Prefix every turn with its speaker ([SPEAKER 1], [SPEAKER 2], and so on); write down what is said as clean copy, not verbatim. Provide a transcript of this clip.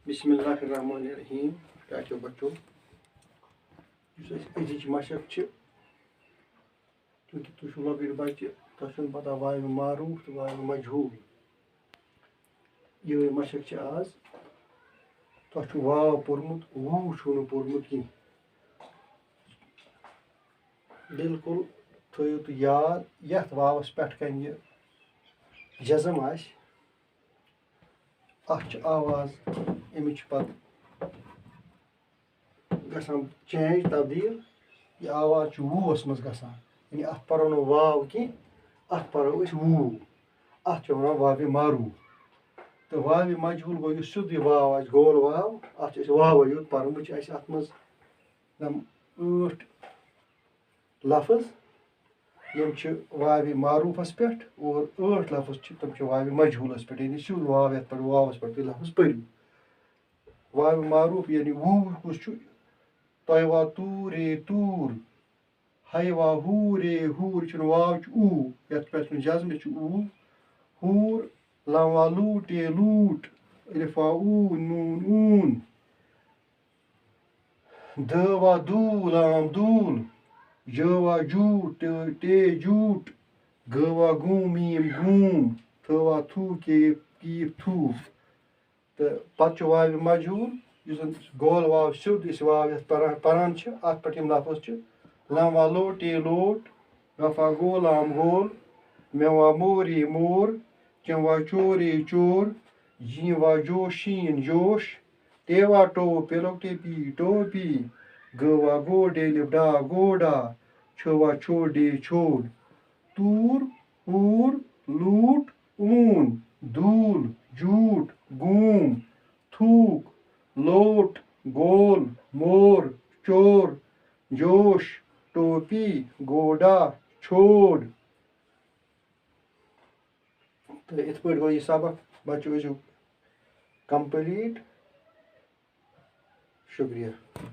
[SPEAKER 1] बिस्मिल्लाहिर्रहमानिर्रहीम। प्यारो बच्चों, अजिच मशक चूँकि तुम लॉकट बच्चे तुम पता वाव मारूफ तो वाव मजहूल ये मशक आज तुम वाव पोर्मुत वू छू पोर्मुत कह बिल्कुल थो तो याद यथ वावस पे कन जज़म आवाज अमिच पत गसान चेंज तब्दील ये आवाज वूस मज गसान यानी अत परो नो वाव कि अत परो वू अत वन वाव मारूफ तो वाव मजहूल गो सुध वाव गोल वाव अत वाव योत पर वो अत मज 8 लफ्ज यम वाव मारूफस पे और 8 लफ्ज तम वाव मजहूलस पे यानी सुध वाव ये वावस पे तुम लफ्ज पढ़ो वाव मारूफ यानी वू कुछ तय वा तूरे तूर है वा हूरे हूर वाव ऊ ये पे जज्म ऊ हूर लम वा लूटे लूट अलिफ वा ऊन नून ऊन द वा दूल लाम दूल ज वा जूट टे जूट ग वा गूम मीम गूम थ वा थू केफ कीफ थू तो पत् वाव मजहूल गोल वाव सुध वाव पान अत पे लफ्ज लम वा लोटे लोट गफ वा गोल लाम गोल मे वा मोरे मोर चम वा चोरे चोर जी वा जोशीन जोश टे वा टो पेलोक टेपी टोपी ग वा गोडे लिपडा गोडा छ वा छोडे छोड तूर ऊर लूट ऊन धूल जूट गूम थूक लोट गोल मोर चोर जोश टोपी गोडा छोड़ तो इत पे गो यह सबक बच्चों कंप्लीट। शुक्रिया।